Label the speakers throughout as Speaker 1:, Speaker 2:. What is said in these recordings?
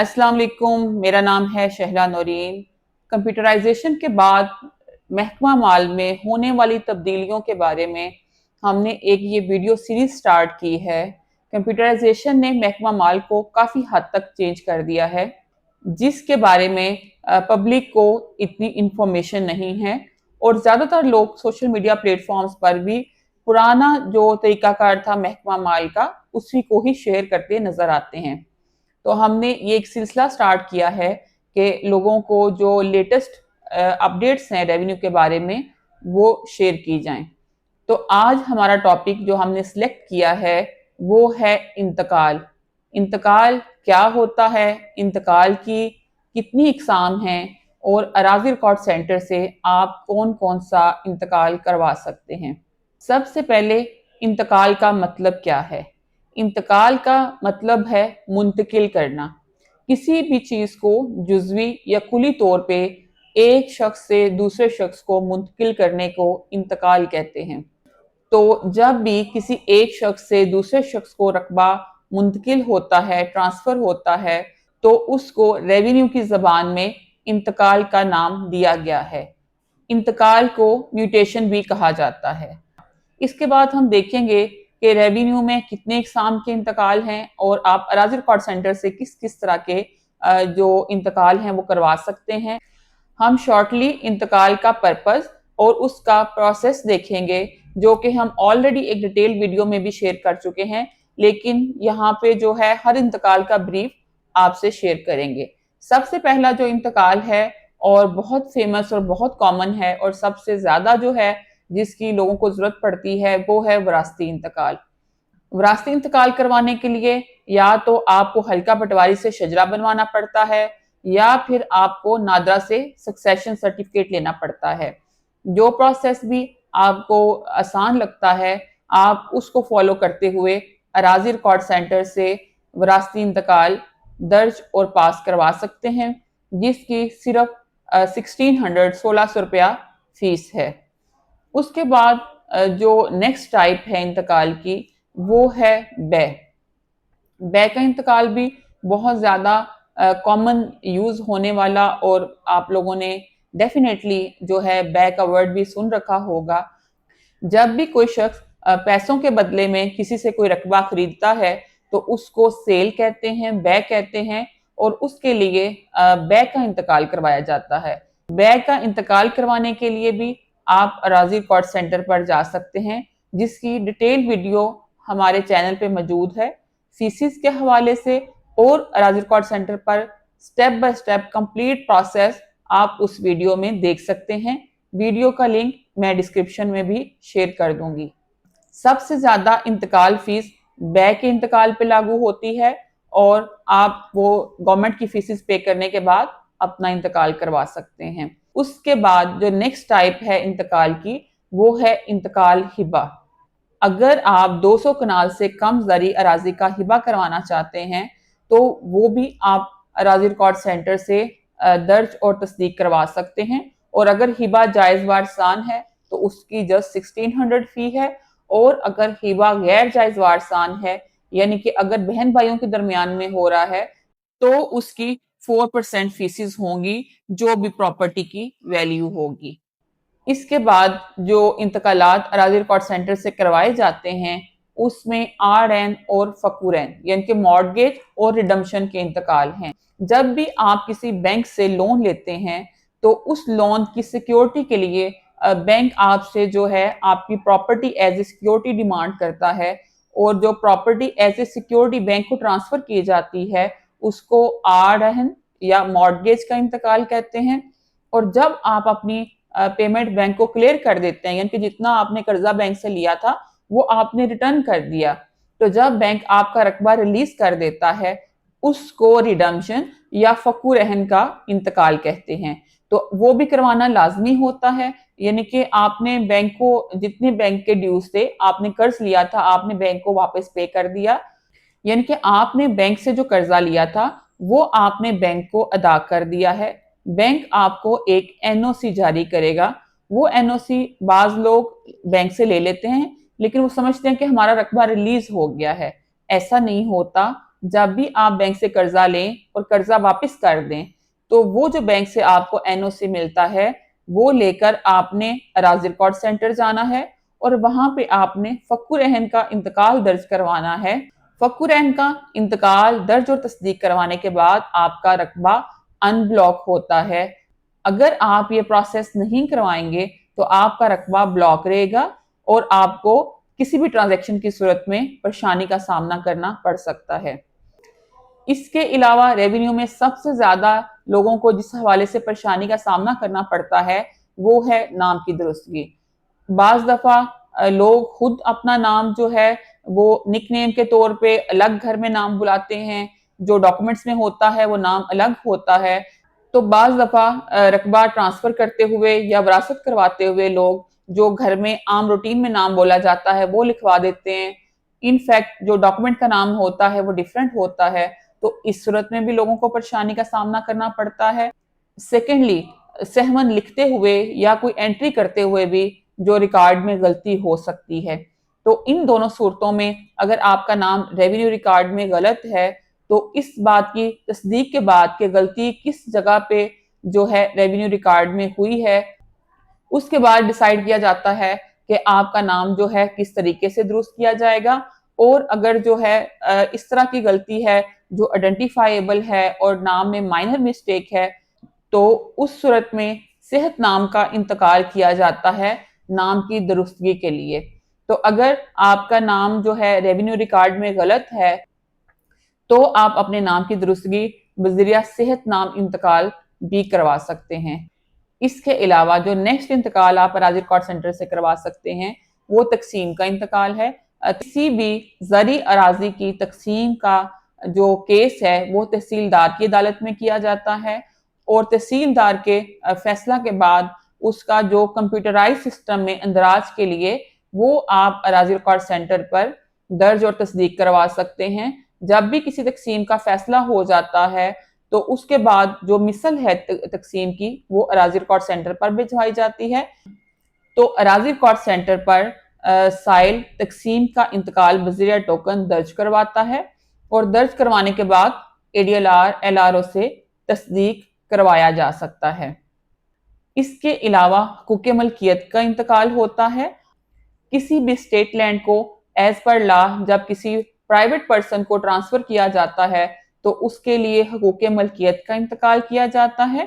Speaker 1: अस्सलाम वालेकुम, मेरा नाम है शहला नौरीन। कंप्यूटराइजेशन के बाद महकमा माल में होने वाली तब्दीलियों के बारे में हमने एक ये वीडियो सीरीज स्टार्ट की है। कंप्यूटराइजेशन ने महकमा माल को काफ़ी हद तक चेंज कर दिया है, जिसके बारे में पब्लिक को इतनी इंफॉर्मेशन नहीं है और ज़्यादातर लोग सोशल मीडिया प्लेटफॉर्म्स पर भी पुराना जो तरीकाकार था महकमा माल का, उसी को ही शेयर करते नज़र आते हैं। तो हमने ये एक सिलसिला स्टार्ट किया है कि लोगों को जो लेटेस्ट अपडेट्स हैं रेवेन्यू के बारे में वो शेयर की जाएं। तो आज हमारा टॉपिक जो हमने सिलेक्ट किया है वो है इंतकाल। इंतकाल क्या होता है, इंतकाल की कितनी इकसाम हैं और अराजी रिकॉर्ड सेंटर से आप कौन कौन सा इंतकाल करवा सकते हैं। सबसे पहले इंतकाल का मतलब क्या है। इंतकाल का मतलब है मुंतकिल करना। किसी भी चीज़ को जुज़वी या कुली तौर पे एक शख्स से दूसरे शख्स को मुंतकिल करने को इंतकाल कहते हैं। तो जब भी किसी एक शख्स से दूसरे शख्स को रकबा मुंतकिल होता है, ट्रांसफ़र होता है, तो उसको रेवेन्यू की ज़बान में इंतकाल का नाम दिया गया है। इंतकाल को म्यूटेशन भी कहा जाता है। इसके बाद हम देखेंगे कि रेवेन्यू में कितने इकसाम के इंतकाल हैं और आप अराजी रिकॉर्ड सेंटर से किस किस तरह के जो इंतकाल हैं वो करवा सकते हैं। हम शॉर्टली इंतकाल का पर्पस और उसका प्रोसेस देखेंगे, जो कि हम ऑलरेडी एक डिटेल वीडियो में भी शेयर कर चुके हैं, लेकिन यहाँ पे जो है हर इंतकाल का ब्रीफ आपसे शेयर करेंगे। सबसे पहला जो इंतकाल है और बहुत फेमस और बहुत कॉमन है और सबसे ज़्यादा जो है जिसकी लोगों को ज़रूरत पड़ती है वो है विरासती इंतकाल। विरासती इंतकाल करवाने के लिए या तो आपको हल्का पटवारी से शजरा बनवाना पड़ता है या फिर आपको नादरा से सक्सेशन सर्टिफिकेट लेना पड़ता है। जो प्रोसेस भी आपको आसान लगता है आप उसको फॉलो करते हुए अराजी रिकॉर्ड सेंटर से विरासती इंतकाल दर्ज और पास करवा सकते हैं, जिसकी सिर्फ 1600 रुपया फीस है। उसके बाद जो नेक्स्ट टाइप है इंतकाल की वो है बै। बै का इंतकाल भी बहुत ज़्यादा कॉमन यूज़ होने वाला और आप लोगों ने डेफिनेटली जो है बै का वर्ड भी सुन रखा होगा। जब भी कोई शख्स पैसों के बदले में किसी से कोई रकबा खरीदता है तो उसको सेल कहते हैं, बै कहते हैं और उसके लिए बै का इंतकाल करवाया जाता है। बै का इंतकाल करवाने के लिए भी आप अराजी रिकॉर्ड सेंटर पर जा सकते हैं, जिसकी डिटेल वीडियो हमारे चैनल पे मौजूद है। फीसिस के हवाले से और अराजी रिकॉर्ड सेंटर पर step by step complete process आप उस वीडियो में देख सकते हैं। वीडियो का लिंक मैं डिस्क्रिप्शन में भी शेयर कर दूंगी। सबसे ज्यादा इंतकाल फीस बै के इंतकाल पे लागू होती है और आप वो गवर्नमेंट की फीसिस पे करने के बाद अपना इंतकाल करवा सकते हैं। उसके बाद जो नेक्स्ट टाइप है इंतकाल की वो है इंतकाल हिबा। अगर आप 200 कनाल से कम ज़री अराजी का हिबा करवाना चाहते हैं तो वो भी आप अराजी रिकॉर्ड सेंटर से दर्ज और तस्दीक करवा सकते हैं। और अगर हिबा जायज़ वारसान है तो उसकी जस्ट 1600 फी है और अगर हिबा गैर जायज़ वारसान है यानी कि अगर बहन भाइयों के दरमियान में हो रहा है तो उसकी 4% फीसिस होंगी, जो भी प्रॉपर्टी की वैल्यू होगी। इसके बाद जो इंतकालात अराजी रिकॉर्ड सेंटर से करवाए जाते हैं उसमें आर.एन और फकूरैन यानी कि मॉर्गेज और रिडम्पशन के इंतकाल हैं। जब भी आप किसी बैंक से लोन लेते हैं तो उस लोन की सिक्योरिटी के लिए बैंक आपसे जो है आपकी property as a security demand करता है और जो property as a security bank को ट्रांसफर की जाती है उसको आर.एन या मॉर्गेज का इंतकाल कहते हैं। और जब आप अपनी पेमेंट बैंक को क्लियर कर देते हैं यानी कि जितना आपने कर्जा बैंक से लिया था वो आपने रिटर्न कर दिया, तो जब बैंक आपका रकबा रिलीज कर देता है उसको रिडम्पशन या फकू रहन का इंतकाल कहते हैं। तो वो भी करवाना लाजमी होता है, यानी कि आपने बैंक को जितने बैंक के ड्यूज थे आपने कर्ज लिया था आपने बैंक को वापस पे कर दिया, यानी कि आपने बैंक से जो कर्जा लिया था वो आपने बैंक को अदा कर दिया है। बैंक आपको एक एनओसी जारी करेगा। वो एनओसी बाज लोग बैंक से ले लेते हैं लेकिन वो समझते हैं कि हमारा रकबा रिलीज हो गया है। ऐसा नहीं होता। جب بھی آپ بینک سے قرضہ لیں اور قرضہ واپس کر دیں تو وہ جو بینک سے آپ کو NOC ملتا ہے وہ لے کر آپ نے اراضی ریکارڈ سینٹر جانا ہے اور وہاں پہ آپ نے فک الرہن کا انتقال درج کروانا ہے۔ فک الرہن کا انتقال درج اور تصدیق کروانے کے بعد آپ کا رقبہ ان بلاک ہوتا ہے۔ اگر آپ یہ پروسیس نہیں کروائیں گے تو آپ کا رقبہ بلاک رہے گا اور آپ کو کسی بھی ٹرانزیکشن کی صورت میں پریشانی کا سامنا کرنا پڑ سکتا ہے۔ اس کے علاوہ ریونیو میں سب سے زیادہ لوگوں کو جس حوالے سے پریشانی کا سامنا کرنا پڑتا ہے وہ ہے نام کی درستگی۔ بعض دفعہ لوگ خود اپنا نام جو ہے وہ نک نیم کے طور پہ الگ گھر میں نام بلاتے ہیں، جو ڈاکومنٹس میں ہوتا ہے وہ نام الگ ہوتا ہے۔ تو بعض دفعہ رقبہ ٹرانسفر کرتے ہوئے یا وراثت کرواتے ہوئے لوگ جو گھر میں عام روٹین میں نام بولا جاتا ہے وہ لکھوا دیتے ہیں، ان فیکٹ جو ڈاکومنٹ کا نام ہوتا ہے وہ ڈیفرنٹ ہوتا ہے، تو اس صورت میں بھی لوگوں کو پریشانی کا سامنا کرنا پڑتا ہے۔ سیکنڈلی، سہمن لکھتے ہوئے یا کوئی انٹری کرتے ہوئے بھی جو ریکارڈ میں غلطی ہو سکتی ہے، تو ان دونوں صورتوں میں اگر آپ کا نام ریونیو ریکارڈ میں غلط ہے تو اس بات کی تصدیق کے بعد کہ غلطی کس جگہ پہ جو ہے ریونیو ریکارڈ میں ہوئی ہے، اس کے بعد ڈیسائیڈ کیا جاتا ہے کہ آپ کا نام جو ہے کس طریقے سے درست کیا جائے گا، اور اگر جو ہے اس طرح کی غلطی ہے جو آئیڈینٹیفائیبل ہے اور نام میں مائنر مسٹیک ہے تو اس صورت میں صحت نام کا انتقال کیا جاتا ہے نام کی درستگی کے لیے۔ تو اگر آپ کا نام جو ہے ریونیو ریکارڈ میں غلط ہے تو آپ اپنے نام کی درستگی بذریعہ صحت نام انتقال بھی کروا سکتے ہیں۔ اس کے علاوہ جو نیکسٹ انتقال آپ اراضی ریکارڈ سینٹر سے کروا سکتے ہیں وہ تقسیم کا انتقال ہے۔ کسی بھی زرعی اراضی کی تقسیم کا جو کیس ہے وہ تحصیلدار کی عدالت میں کیا جاتا ہے، اور تحصیلدار کے فیصلہ کے بعد اس کا جو کمپیوٹرائز سسٹم میں اندراج کے لیے وہ آپ اراضی ریکارڈ سینٹر پر درج اور تصدیق کروا سکتے ہیں۔ جب بھی کسی تقسیم کا فیصلہ ہو جاتا ہے تو اس کے بعد جو مثل ہے تقسیم کی وہ اراضی ریکارڈ سینٹر پر بھجوائی جاتی ہے۔ تو اراضی ریکارڈ سینٹر پر سائل تقسیم کا انتقال بذریعہ ٹوکن درج کرواتا ہے، اور درج کروانے کے بعد ADLR LRO سے تصدیق کروایا جا سکتا ہے۔ اس کے علاوہ حقوق ملکیت کا انتقال ہوتا ہے۔ کسی بھی اسٹیٹ لینڈ کو ایز پر لا جب کسی پرائیویٹ پرسن کو ٹرانسفر کیا جاتا ہے تو اس کے لیے حقوق ملکیت کا انتقال کیا جاتا ہے۔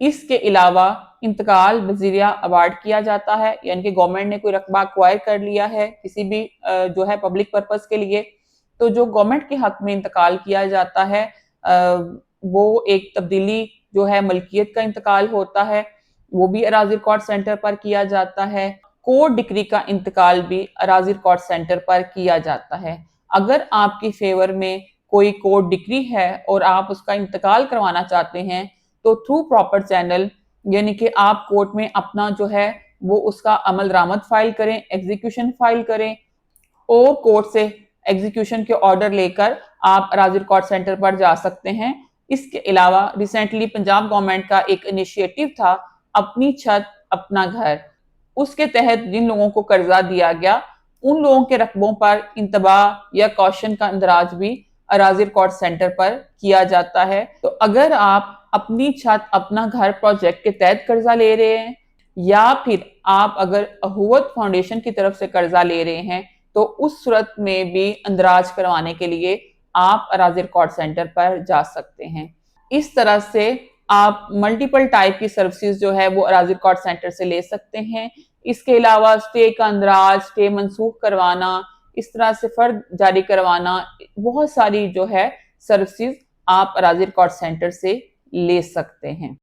Speaker 1: اس کے علاوہ انتقال بذریعہ ایوارڈ کیا جاتا ہے، یعنی کہ گورنمنٹ نے کوئی رقبہ ایکوائر کر لیا ہے کسی بھی جو ہے پبلک پرپس کے لیے، تو جو گورنمنٹ کے حق میں انتقال کیا جاتا ہے وہ ایک تبدیلی جو ہے ملکیت کا انتقال ہوتا ہے، وہ بھی اراضی ریکارڈ سینٹر پر کیا جاتا ہے۔ کورٹ ڈگری کا انتقال بھی اراضی ریکارڈ سینٹر پر کیا جاتا ہے۔ اگر آپ کی فیور میں کوئی کورٹ ڈگری ہے اور آپ اس کا انتقال کروانا چاہتے ہیں تو تھرو پراپر چینل، یعنی کہ آپ کورٹ میں اپنا جو ہے وہ اس کا عمل درآمد فائل کریں، ایگزیکیوشن فائل کریں، اور کورٹ سے ایگزیکیوشن کے آرڈر لے کر آپ اراضی ریکارڈ سینٹر پر جا سکتے ہیں۔ اس کے علاوہ ریسنٹلی پنجاب گورنمنٹ کا ایک انیشیٹو تھا اپنی چھت اپنا گھر، اس کے تحت جن لوگوں کو قرضہ دیا گیا ان لوگوں کے رقبوں پر انتباہ یا کوشن کا اندراج بھی اراضی ریکارڈ سینٹر پر کیا جاتا ہے۔ تو اگر آپ اپنی چھت اپنا گھر پروجیکٹ کے تحت قرضہ لے رہے ہیں، یا پھر آپ اگر اہوت فاؤنڈیشن کی طرف سے قرضہ لے رہے ہیں تو اس صورت میں بھی اندراج کروانے کے لیے آپ اراضی ریکارڈ سینٹر پر جا سکتے ہیں۔ اس طرح سے آپ ملٹیپل ٹائپ کی سروسز جو ہے وہ اراضی ریکارڈ سینٹر سے لے سکتے ہیں۔ اس کے علاوہ اسٹے کا اندراج، اسٹے منسوخ کروانا، اس طرح سے فرد جاری کروانا، بہت ساری جو ہے سروسز آپ اراضی ریکارڈ سینٹر سے لے سکتے ہیں۔